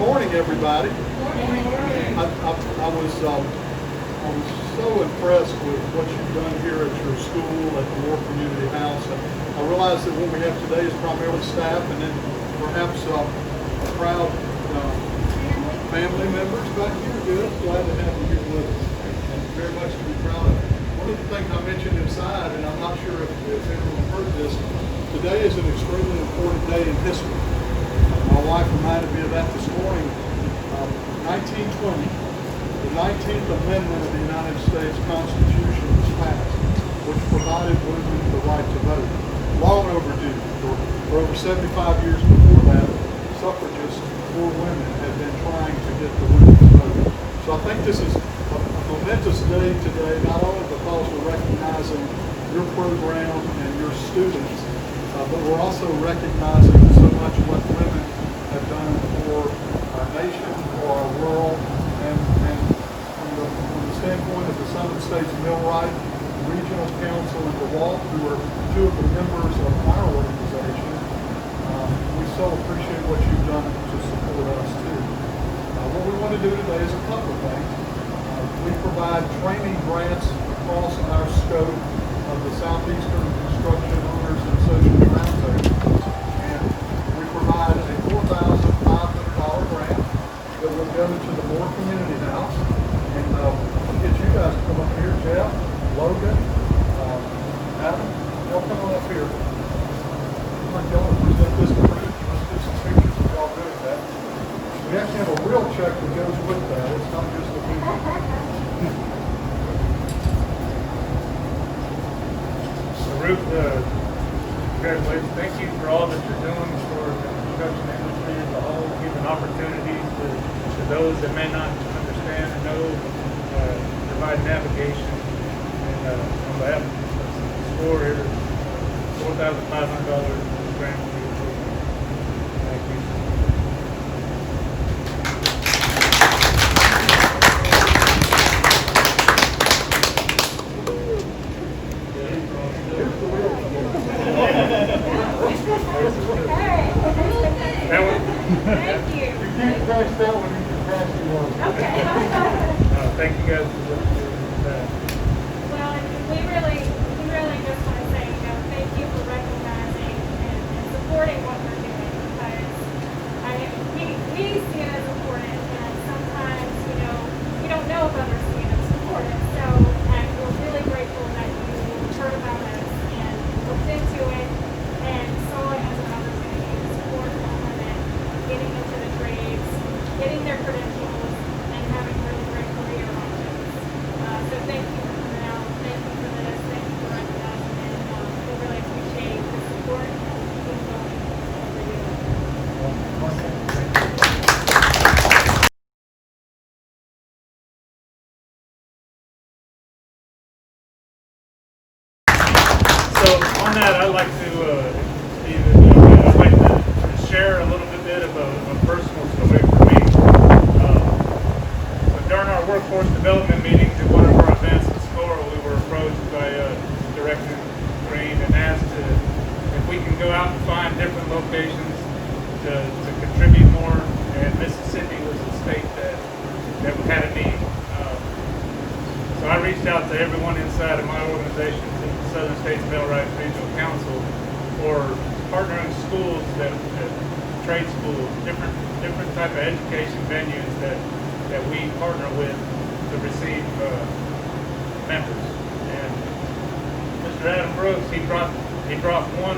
morning, everybody. I was so impressed with what you've done here at your school, at the Moore Community House. I realize that what we have today is primarily staff, and then perhaps a crowd family members back here. Good. Glad to have you here with us, and very much to be proud of. One of the things I mentioned inside, and I'm not sure if anyone heard this, today is an extremely important day in history. My wife reminded me of that this morning. 1920, the 19th Amendment of the United States Constitution was passed, which provided women the right to vote. Long overdue. For over 75 years before that, suffragists for women had been trying to get the women to vote. So I think this is a momentous day today, not only because we're recognizing your program and your students, but we're also recognizing so much what women have done for our nation, for our world, and from the standpoint of the Southern States Millwright, Regional Council, and DEWALT, who are two of the members of our organization, we so appreciate what you've done to support us too. What we want to do today is a couple of things. We provide training grants across our scope of the Southeastern Construction Owners and Associates Roundtable, and we provide a $4,500 grant that will go to the Moore Community House. And I'll get you guys to come up here, Jeff, Logan, Adam, y'all come on up here. Y'all want to present this to Ruth. Let's do some pictures of y'all doing that. We actually have a real check that goes with that. It's not just a picture. Ruth, congratulations. Thank you for all that you're doing for the construction industry as a whole, giving opportunities to those that may not understand or know, provide navigation. And on behalf of the SCORE here, $4,500 grant for your program. Thank you. Thank you. You can't crash that one, you can crash the one. Okay. Thank you guys for what you're doing. Well, we really just want to say, thank you for recognizing and supporting what we're doing, because we see it as important, and sometimes, we don't know if others see it as important. So we're really grateful that you heard about us and looked into it and saw it as an opportunity to support women getting into the trades, getting their credentials, and having really great career options. So thank you for coming out. Thank you for this. Thank you for recognizing it. We really appreciate the support and keep going over you. So on that, I'd like to, Steve, I'd like to share a little bit of a personal story for me. So during our workforce development meetings at one of our events at SCORE, we were approached by Director Green and asked if we can go out and find different locations to contribute more, and Mississippi was the state that had a need. So I reached out to everyone inside of my organization, the Southern States Millwright Regional Council, for partnering schools that trade schools, different type of education venues that we partner with to receive members. And Mr. Adam Brooks, he dropped one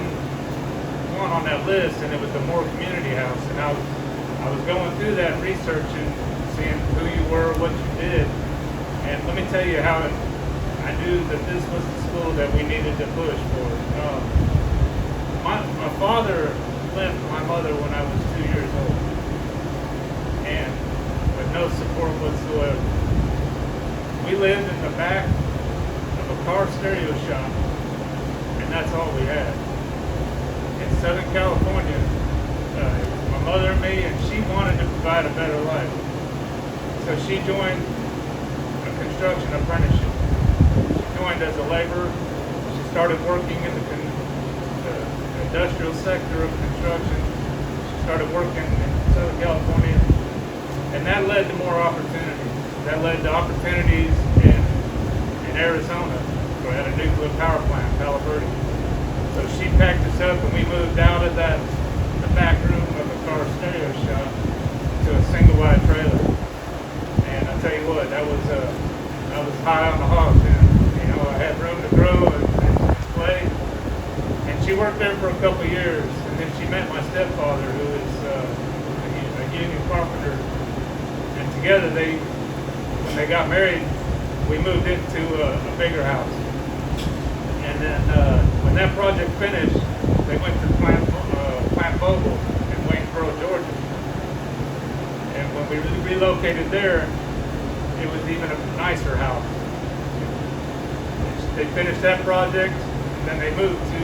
on that list, and it was the Moore Community House. And I was going through that research and seeing who you were, what you did. And let me tell you how I knew that this was the school that we needed to push for. My father left my mother when I was 2 years old, and with no support whatsoever. We lived in the back of a car stereo shop, and that's all we had. In Southern California, my mother and me, and she wanted to provide a better life. So she joined construction apprenticeship. She joined as a laborer. She started working in the industrial sector of construction. She started working in Southern California And that led to more opportunities. That led to opportunities in Arizona, where I had a nuclear power plant, Palo Verde. So she packed us up and we moved out of the back room of a car stereo shop to a single wide trailer. And I tell you what, I was high on the hog then. You know, I had room to grow and play. And she worked there for a couple of years, and then she met my stepfather, who is a union carpenter. And together, when they got married, we moved into a bigger house. And then when that project finished, they went to Plant Vogel in Waynesboro, Georgia. And when we relocated there, it was even a nicer house. They finished that project, and then they moved to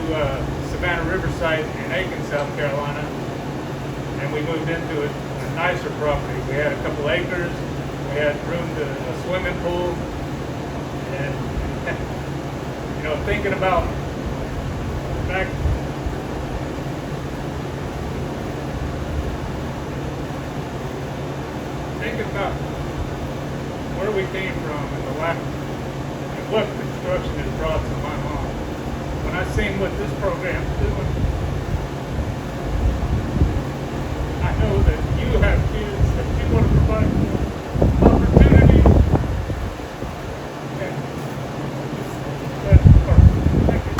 Savannah Riverside in Aiken, South Carolina, and we moved into a nicer property. We had a couple acres, we had room to a swimming pool, and you know, thinking about back. Thinking about where we came from and the lack and what construction has brought to my mom. When I seen what this program's doing, I know that you have kids that you want to provide opportunities. And that's perfect. Thank you.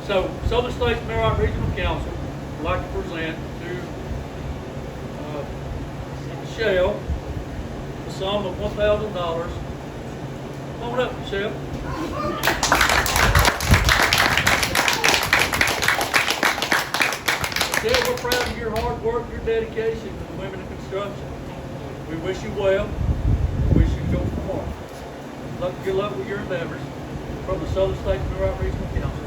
So, Southern States Millwright Regional Council would like to present to Michelle the sum of $1,000. Come on up, Michelle. Michelle, we're proud of your hard work, your dedication to the women in construction. We wish you well. We wish you go far. Good luck with your endeavors. From the Southern States Millwright Regional Council.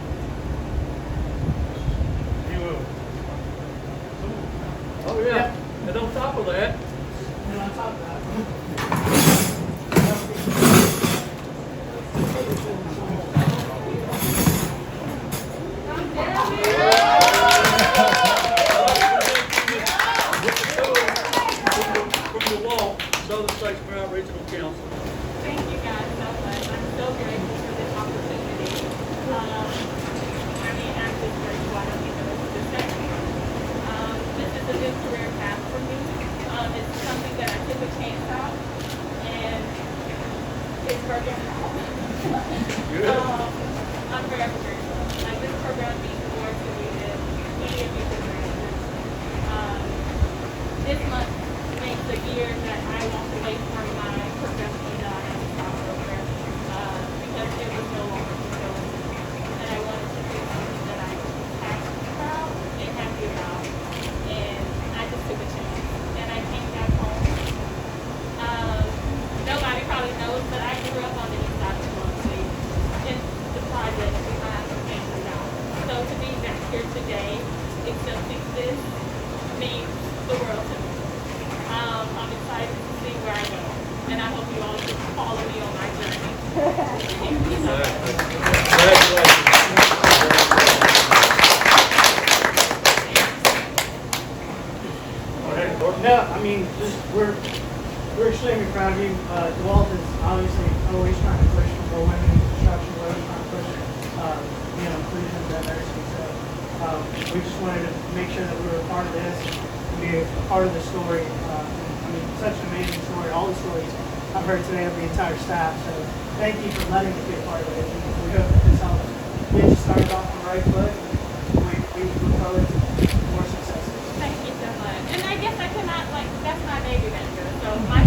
Oh yeah, and on top of that, from DEWALT, Southern States Millwright Regional Council. Thank you guys so much. I'm so grateful for this opportunity. I mean, I'm just grateful. I don't even know what to say. This is a new career path for me. It's something that I took a chance on, and it's working out. I'm very grateful. Like, this program means more to me than any of you could imagine. This month makes the year that I walked away from my professional job at the top program because it was no longer fulfilling. And I wanted to do something that I was passionate about and happy about. And I just took a chance. And I came back home. Nobody probably knows, but I grew up on the east side of Biloxi in the project behind the family house. So to be back here today, accepting this means the world to me. I'm excited to see where I go, and I hope you all just follow me on my journey. Thank you so much. No, I mean, we're extremely proud of you. DEWALT is obviously always trying to push more women in construction, we're always trying to push, inclusion and diversity. So we just wanted to make sure that we were a part of this, be a part of the story. I mean, such an amazing story. All the stories I've heard today of the entire staff. So thank you for letting us be a part of it. And we hope that this helps get you started off on the right foot. We look forward to more successes. Thank you so much. And I guess I cannot, that's my baby venture. So my